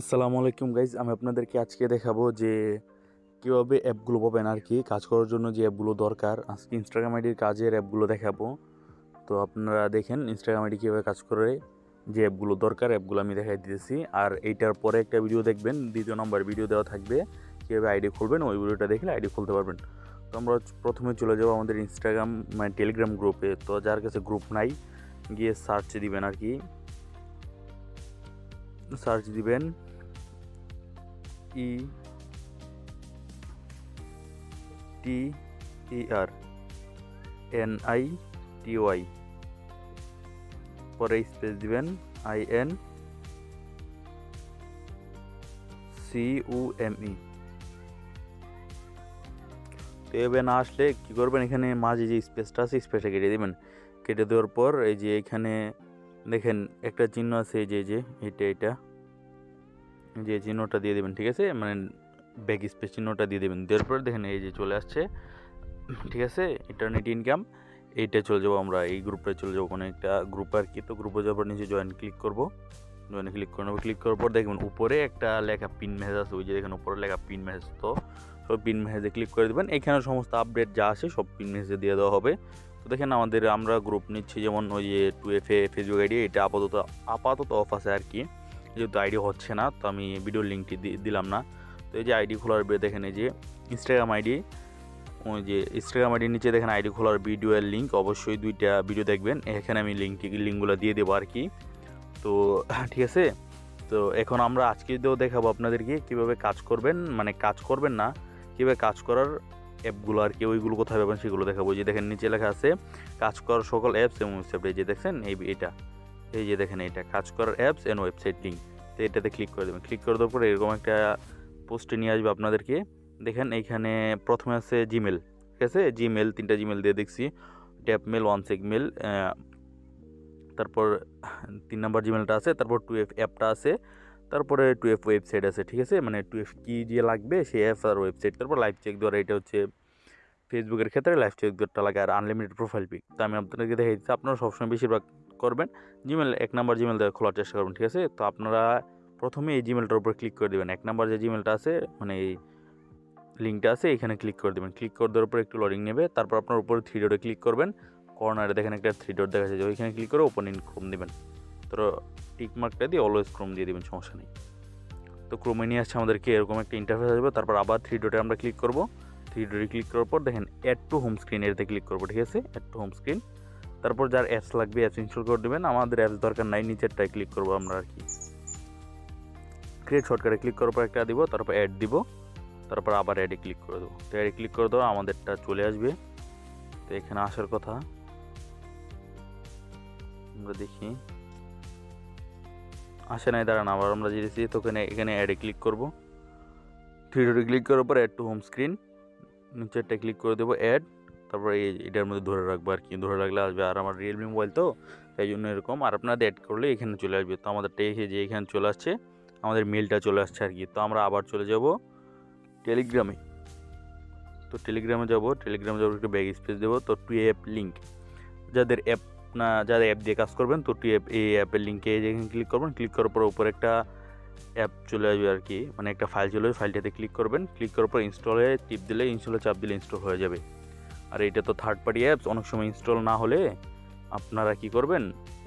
আসসালামু আলাইকুম গাইজ, আমি আপনাদেরকে আজকে দেখাবো যে কীভাবে অ্যাপগুলো পাবেন আর কি কাজ করার জন্য যে অ্যাপগুলো দরকার। আজকে ইনস্টাগ্রাম আইডির কাজের অ্যাপগুলো দেখাবো। তো আপনারা দেখেন ইনস্টাগ্রাম আইডি কীভাবে কাজ করে, যে অ্যাপগুলো দরকার অ্যাপগুলো আমি দেখাই দিতেছি। আর এইটার পরে একটা ভিডিও দেখবেন, 2 নম্বর ভিডিও দেওয়া থাকবে কীভাবে আইডি খুলবেন, ওই ভিডিওটা দেখলে আইডি খুলতে পারবেন। তো আমরা প্রথমে চলে যাবো আমাদের ইনস্টাগ্রাম মানে টেলিগ্রাম গ্রুপে। তো যার কাছে গ্রুপ নাই গিয়ে সার্চ দিবেন আর কি, সার্চ দিবেন TERNITY, পরে স্পেস দিবেন INCUME। তো এভাবে না আসলে কী করবেন, এখানে মাঝে যে স্পেসটা আছে স্পেসটা কেটে দেবেন। কেটে দেওয়ার পর এই যে এখানে দেখেন একটা চিহ্ন আছে, এই যে এইটা যে চিহ্নটা দিয়ে দেবেন, ঠিক আছে, মানে ব্যাক স্পেস চিহ্নটা দিয়ে দেবেন। দেওয়ার পর দেখেন এই যে চলে আসছে, ঠিক আছে, ইন্টারনেট ইনকাম। এইটা চলে যাবো, আমরা এই গ্রুপে চলে যাবো, কোনো একটা গ্রুপ আর কি। তো গ্রুপে যাওয়ার পর নিচে জয়েন ক্লিক করবো, জয়েন ক্লিক করে নেবো। ক্লিক করার পর দেখবেন উপরে একটা লেখা পিন মেসেজ আছে, ওই যে দেখেন উপরে লেখা পিন মেসেজ। তো সব পিন মেসেজে ক্লিক করে দেবেন। এখানে সমস্ত আপডেট যা আসে সব পিন মেসেজে দিয়ে দেওয়া হবে। তো দেখেন আমরা গ্রুপ নিচ্ছি, যেমন ওই যে 2FA ফেসবুক আইডি, এটা আপাতত অফ আছে আর কি, যেহেতু আইডি হচ্ছে না। তো আমি ভিডিওর লিঙ্কটি দিলাম না। তো এই যে আইডি খোলার দেখেন এই যে ইনস্টাগ্রাম আইডি, ওই যে ইনস্টাগ্রাম আইডির নিচে দেখেন আইডি খোলার ভিডিওর লিঙ্ক, অবশ্যই 2টা ভিডিও দেখবেন। এখানে আমি লিঙ্কগুলো দিয়ে দেবো আর কি। তো ঠিক আছে। তো এখন আমরা আজকে দেখাবো আপনাদেরকে কীভাবে কাজ করবেন, মানে কাজ করবেন না, কীভাবে কাজ করার অ্যাপগুলো আর কি, ওইগুলো কোথায় পাবেন সেগুলো দেখাবো। যে দেখেন নিচে লেখা আছে কাজ করার সকল অ্যাপস এবং ওয়েবসাইট, এই যে দেখছেন এইটা, এই যে দেখেন এইটা কাজ করার অ্যাপস অ্যান্ড ওয়েবসাইট লিঙ্ক। তো এটাতে ক্লিক করে দেবেন। ক্লিক করে দেওয়ার পরে এরকম একটা পোস্টে নিয়ে আসবে আপনাদেরকে। দেখেন এইখানে প্রথমে আছে জিমেল, ঠিক আছে, জিমেল 3টা জিমেল দিয়ে দেখছি, ট্যাপ মেল, ওয়ানসেক মেল, তারপর 3 নম্বর জিমেলটা আছে, তারপর 2F অ্যাপটা আছে, তারপরে 2F ওয়েবসাইট আছে, ঠিক আছে, মানে 2F কি যে লাগবে সেই অ্যাপ আর ওয়েবসাইট। তারপর লাইভ চেক দেওয়ার, এটা হচ্ছে ফেসবুকের ক্ষেত্রে লাইভ চেক দেওয়ারটা লাগে, আর আনলিমিটেড প্রোফাইল পিক। তো আমি আপনাদেরকে দেখাই দিচ্ছি, আপনারা সবসময় বেশিরভাগ করবেন জিমেল, 1 নম্বর জিমেল দিয়ে খোলার চেষ্টা করবেন, ঠিক আছে। তো আপনারা প্রথমে এই জিমেলটার উপর ক্লিক করে দেবেন, 1 নম্বর যে জিমেলটা আছে, মানে এই লিঙ্কটা আছে, এখানে ক্লিক করে দেবেন। ক্লিক করে দেওয়ার পর একটু লোডিং নেবে, তারপর আপনার উপরে 3 ডটে ক্লিক করবেন, কর্নারে দেখেন একটা 3 ডট দেখা যাচ্ছে, ওইখানে ক্লিক করে ওপেন ইন ক্রোম দেবেন। তো টিক মার্কটা দিয়ে অলওয়েজ ক্রোম দিয়ে দেবেন, সমস্যা নেই। তো ক্রোমে নিয়ে আসছে আমাদেরকে এরকম একটা ইন্টারফেস আসবে। তারপর আবার 3 ডটে আমরা ক্লিক করব। 3 ডটে ক্লিক করার পর দেখেন অ্যাড টু হোম স্ক্রিন, এটাতে ক্লিক করবো, ঠিক আছে, অ্যাড টু হোম স্ক্রিন। তারপর যার অ্যাপস লাগবে অ্যাপস ইনস্টল করে দেবেন। আমাদের অ্যাপস দরকার নাই, নিচেরটায় ক্লিক করবো আমরা আর কি। ক্রিয়েট শর্টকাটে ক্লিক করার পর একটা দিব, তারপর অ্যাড দিব, তারপর আবার অ্যাডে ক্লিক করে দেবো। তো অ্যাডে ক্লিক করে দেবো, আমাদেরটা চলে আসবে। তো এখানে আসার কথা, আমরা দেখি আসে নাই, দাঁড়ান আবার আমরা যেতেছি। তো এখানে অ্যাডে ক্লিক করবো। 3 ডটে ক্লিক করার পর অ্যাড টু হোম স্ক্রিন, নিচেরটা ক্লিক করে দেবো অ্যাড, তারপর এটার মধ্যে ধরে রাখবো আর কি, ধরে রাখলে আসবে। আর আমার রিয়েলমি মোবাইল তো তাই জন্য এরকম, আর আপনাদের অ্যাড করলে এখানে চলে আসবে। তো আমাদেরটা এসে যে এখানে চলে আসছে, আমাদের মেলটা চলে আসছে আর কি। তো আমরা আবার চলে যাব টেলিগ্রামে। তো টেলিগ্রামে যাবো একটু ব্যাক স্পেস দেবো। তো 2F লিঙ্ক, যাদের অ্যাপ দিয়ে কাজ করবেন, তো 2F এই অ্যাপের লিঙ্কে যেখানে ক্লিক করবেন, ক্লিক করার পর উপরে একটা অ্যাপ চলে আসবে আর কি, মানে একটা ফাইল চলে আসবে, ফাইলটাতে ক্লিক করবেন। ক্লিক করার পর ইনস্টলে টিপ দিলে, ইনস্টলে চাপ দিলে ইনস্টল হয়ে যাবে। আর এটা তো থার্ড পার্টি অ্যাপস, অনেক সময় ইনস্টল না হলে আপনারা কি করবেন,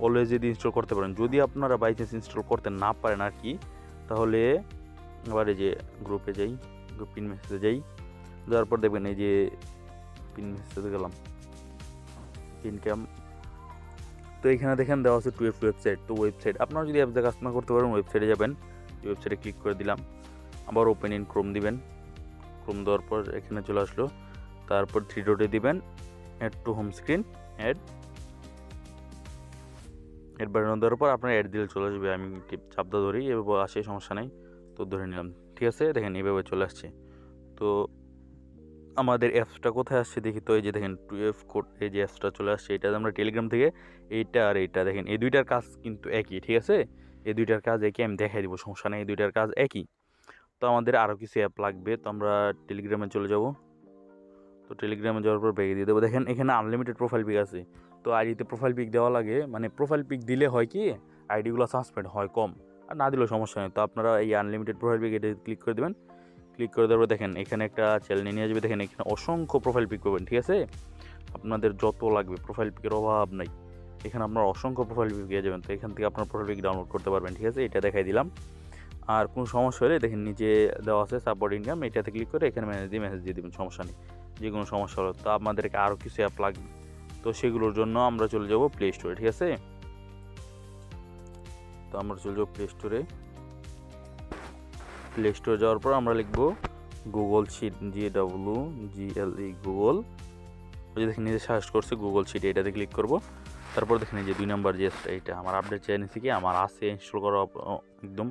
অলওয়েজ যদি ইনস্টল করতে পারেন, যদি আপনারা বাই চান্স ইনস্টল করতে না পারেন আর কি, তাহলে আবার এই যে গ্রুপে যাই, গ্রুপ পিন মেসেজে যাই, যাওয়ার পর দেখবেন এই যে পিন মেসেজে গেলাম, ইনকাম। তো এখানে দেখেন দেওয়া আছে 2F ওয়েবসাইট। তো ওয়েবসাইট আপনারা যদি অ্যাপস দিয়ে কাজ না করতে পারেন, ওয়েবসাইটে যাবেন, ওয়েবসাইটে ক্লিক করে দিলাম, আবার ওপেন ইন ক্রোম দিবেন। ক্রোম দেওয়ার পর এখানে চলে আসলো, তারপর 3 ডটে দিবেন add to home screen, add button দেওয়ার পর আপনার অ্যাড দিলে চলে আসবে। আমি চাপটা ধরি, এভাবে আসে, সমস্যা নেই। তো ধরে নিলাম, ঠিক আছে, দেখেন এইভাবে চলে আসছে। তো আমাদের অ্যাপসটা কোথায় আসছে দেখি। তো এই যে দেখেন 2F কোড, এই যে অ্যাপসটা চলে আসছে, এটা আমরা টেলিগ্রাম থেকে, এইটা আর এইটা দেখেন, এই দুইটার কাজ কিন্তু একই, ঠিক আছে, এই দুইটার কাজ একই, আমি দেখাই দিব, সমস্যা নেই, এই দুইটার কাজ একই। তো আমাদের আরও কিছু অ্যাপ লাগবে, তো আমরা টেলিগ্রামে চলে যাব। তো টেলিগ্রামে যাওয়ার পর ব্যাগে দিয়ে দেবো। দেখেন এখানে আনলিমিটেড প্রোফাইল পিক আছে। তো আইডিতে প্রোফাইল পিক দেওয়া লাগে, মানে প্রোফাইল পিক দিলে হয় কি, আইডিগুলো সাসপেন্ড হয় কম, আর না দিলেও সমস্যা নেই। তো আপনারা এই আনলিমিটেড প্রোফাইল পিক এটা ক্লিক করে দেবেন। ক্লিক করে দেওয়ার পর দেখেন এখানে একটা চ্যানেল নিয়ে আসবে, দেখেন এখানে অসংখ্য প্রোফাইল পিক পাবেন, ঠিক আছে? আপনাদের যত লাগবে প্রোফাইল পিকের অভাব নাই, এখানে আপনার অসংখ্য প্রোফাইল পিক পেয়ে যাবেন। তো এখান থেকে আপনার প্রোফাইল পিক ডাউনলোড করতে পারবেন, ঠিক আছে? এটা দেখাই দিলাম। আর কোনো সমস্যা হলে দেখেন নিচে দেওয়া আছে সাপোর্ট ইনকাম, এটাতে ক্লিক করে এখানে মেসেজ দিয়ে দেবেন, সমস্যা নেই। যে কোনো সমস্যা হলো তো আপনাদেরকে আরও কিছু অ্যাপ লাগবে, তো সেগুলোর জন্য আমরা চলে যাব প্লে স্টোরে, ঠিক আছে? তো আমরা চলে যাবো প্লে স্টোরে। প্লে স্টোরে যাওয়ার পর আমরা লিখব গুগল শিট, GWGLE গুগল। ওই যে দেখেন নিজে সার্চ করছে গুগল শিট, এটাতে ক্লিক করব। তারপর দেখেন এই যে 2 নাম্বার যে এটা আমার আপডেট চাই নিচ্ছে কি আমার আছে ইনস্টল করা একদম,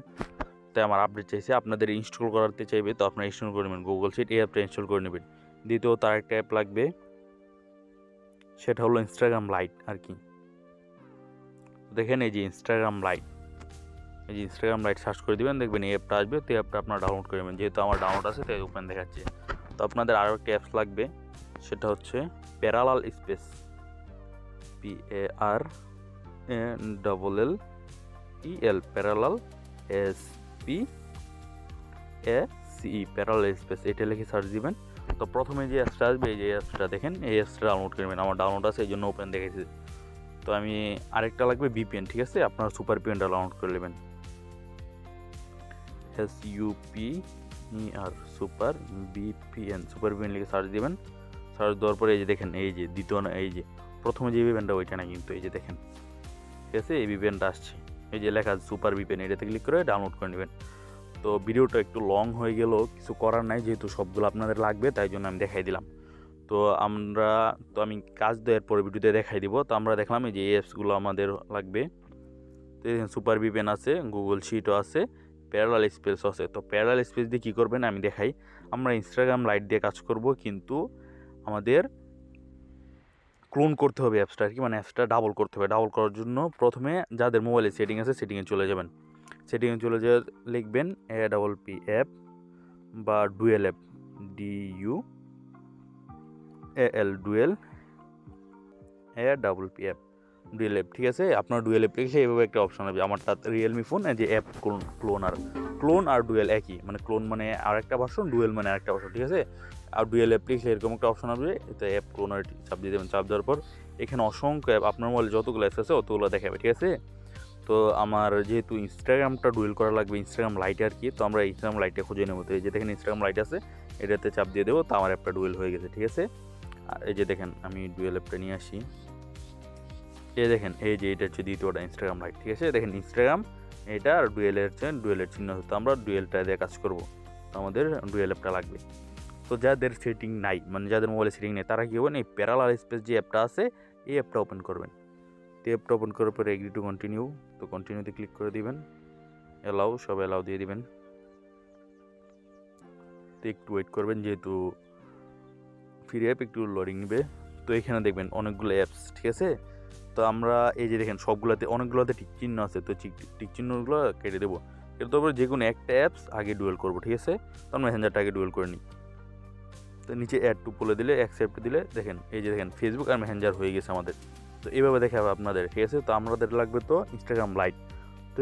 তাই আমার আপডেট চাইছে। আপনাদের ইনস্টল করাতে চাইবে তো আপনারা ইনস্টল করে নেবেন গুগল শিট, এই অ্যাপটা ইনস্টল করে নেবেন। দ্বিতীয়ত আরেকটা অ্যাপ লাগবে, সেটা হলো ইনস্টাগ্রাম লাইট আর কি। দেখেন এই যে ইনস্টাগ্রাম লাইট, এই যে ইনস্টাগ্রাম লাইট সার্চ করে দিবেন, দেখবেন এই অ্যাপটা আসবে। তো এই অ্যাপটা আপনারা ডাউনলোড করে নেবেন, যেহেতু আমার ডাউনলোড আছে তাই ওপেন দেখাচ্ছে। তো আপনাদের আরও একটা অ্যাপস লাগবে, সেটা হচ্ছে parallel space, PARALLEL parallel SPACE parallel space, এটা লিখে সার্চ দিবেন। তো প্রথমে যে অ্যাপসটা আসবে এই যে অ্যাপসটা দেখেন, এই অ্যাপসটা ডাউনলোড করবেন। আমার ডাউনলোড আছে এই জন্য ওপেন দেখাইছে। তো আমি আরেকটা লাগবে VPN, ঠিক আছে? আপনারা সুপার VPNটা ডাউনলোড করে নেবেন, SUPER সুপার VPN লিখে সার্চ দিবেন। সার্চ দেওয়ার পরে এই যে দেখেন এই যে দ্বিতীয় এই যে প্রথমে যে VPNটা ওইটা না কিন্তু, এই যে দেখেন, ঠিক আছে? এই VPNটা আসছে, এই যে লেখা সুপার VPN, এটাতে ক্লিক করে ডাউনলোড করে নেবেন। তো ভিডিওটা একটু লং হয়ে গেল, কিছু করার নাই, যেহেতু সবগুলো আপনাদের লাগবে তাই জন্য আমি দেখাই দিলাম। তো আমি কাজ দেওয়ার পরে ভিডিওতে দেখাই দিব। তো আমরা দেখলাম এই যে এই অ্যাপসগুলো আমাদের লাগবে। তো সুপার VPN আছে, গুগল শিটও আছে, প্যারালাল স্পেস আছে। তো প্যারালাল স্পেস দিয়ে কী করবেন আমি দেখাই। আমরা ইনস্টাগ্রাম লাইট দিয়ে কাজ করব, কিন্তু আমাদের ক্লোন করতে হবে অ্যাপসটা আর কি, মানে অ্যাপসটা ডাবল করতে হবে। ডাবল করার জন্য প্রথমে যাদের মোবাইলে সেটিং আছে সেটিংয়ে চলে যাবেন। সেটিংয়ে চলে যেয়ে লিখবেন APP অ্যাপ বা dual app, DUAL dual APP app, dual app, ঠিক আছে? আপনার ডুয়েল অ্যাপ লিখলে এইভাবে একটা অপশন হবে। আমারটা রিয়েলমি ফোন, যে অ্যাপ ক্লোন আর ডুয়েল একই, মানে ক্লোন মানে আরেকটা ভার্সন, ডুয়েল মানে আরেকটা ভার্সন, ঠিক আছে? আর ডুয়েল অ্যাপ লিখলে এরকম একটা অপশন আসবে, এতে অ্যাপ ক্লোনার চাপ দিয়ে দেবেন। চাপ দেওয়ার পর এখানে অসংখ্য অ্যাপ, আপনার মোবাইলে যতগুলো অ্যাপস আছে অতগুলো দেখাবে, ঠিক আছে? তো আমার যেহেতু ইনস্টাগ্রামটা ডুয়েল করা লাগবে, ইনস্টাগ্রাম লাইটে আর কি, তো আমরা ইনস্টাগ্রাম লাইটে খুঁজে নেবো। তো এই যে দেখেন ইনস্টাগ্রাম লাইট আছে, এটাতে চাপ দিয়ে দেবো, তো আমার অ্যাপটা ডুয়েল হয়ে গেছে, ঠিক আছে? আর এই যে দেখেন আমি ডুয়েল অ্যাপটা নিয়ে আসি, এই দেখেন এই যে এটা হচ্ছে দ্বিতীয়টা ইনস্টাগ্রাম লাইট, ঠিক আছে? দেখেন ইনস্টাগ্রাম এটা আর ডুয়েলের চিহ্ন, তো আমরা ডুয়েলটা দিয়ে কাজ করব। তো আমাদের ডুয়েল অ্যাপটা লাগবে। তো যাদের সেটিং নাই, মানে যাদের মোবাইলে সেটিং নেই, তারা কী করবেন, এই প্যারালাল স্পেস যে অ্যাপটা আছে এই অ্যাপটা ওপেন করবেন। তো অ্যাপটা ওপেন করার পরে এগ্রি টু কন্টিনিউ, তো কন্টিনিউতে ক্লিক করে দিবেন, সব অ্যালাউ দিয়ে দিবেন। তো একটু ওয়েট করবেন, যেহেতু ফ্রি অ্যাপ একটু লোডিং নেবে। তো এখানে দেখবেন অনেকগুলো অ্যাপস, ঠিক আছে? তো আমরা এই যে দেখেন সবগুলোতে অনেকগুলোতে টিক চিহ্ন আছে, তো টিক চিহ্নগুলো কেটে দেবো। কেটে দেওয়ার পর যে কোনো একটা অ্যাপস আগে ডুয়েল করবো, ঠিক আছে? তো আমরা মেসেঞ্জারটা আগে ডুয়েল করে নিই। তো নিচে অ্যাড টু বলে দিলে, অ্যাকসেপ্ট দিলে দেখেন এই যে দেখেন ফেসবুক আর মেসেঞ্জার হয়ে গেছে আমাদের। তো এইভাবে দেখাবে আপনাদের, ঠিক আছে? তো আমাদের লাগবে তো ইনস্টাগ্রাম লাইট। তো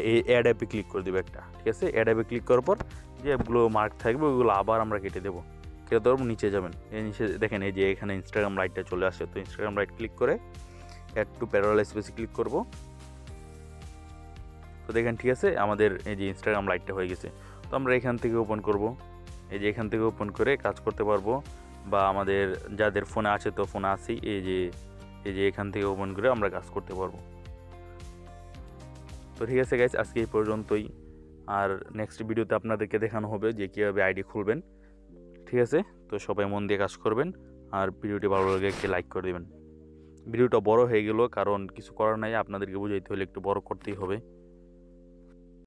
এই অ্যাড অ্যাপে ক্লিক করে দেবো একটা, ঠিক আছে? অ্যাড অ্যাপে ক্লিক করার পর যে অ্যাপগুলো মার্ক থাকবে ওইগুলো আবার আমরা কেটে দেবো। কেটে দেওয়ার পর নিচে যাবেন, এই নিচে দেখেন এই যে এখানে ইনস্টাগ্রাম লাইটটা চলে আসে। তো ইনস্টাগ্রাম লাইট ক্লিক করে অ্যাড টু প্যারালাল স্পেসে ক্লিক করব। তো দেখেন ঠিক আছে, আমাদের এই যে ইনস্টাগ্রাম লাইটটা হয়ে গেছে। তো আমরা এখান থেকে ওপেন করব, এই যে এখান থেকে ওপেন করে কাজ করতে পারবো, বা আমাদের যাদের ফোনে আছে তো ফোনে আসি এই যে এখান থেকে ওপেন করে আমরা কাজ করতে পারবো। তো ঠিক আছে গাইস, আজকে এই পর্যন্তই। আর নেক্সট ভিডিওতে আপনাদেরকে দেখানো হবে যে কীভাবে আইডি খুলবেন, ঠিক আছে? তো সবাই মন দিয়ে কাজ করবেন, আর ভিডিওটি ভালো লাগে একটি লাইক করে দেবেন। ভিডিওটা বড় হয়ে গেল, কারণ কিছু করার নাই, আপনাদেরকে বুঝাইতে হলে একটু বড় করতেই হবে।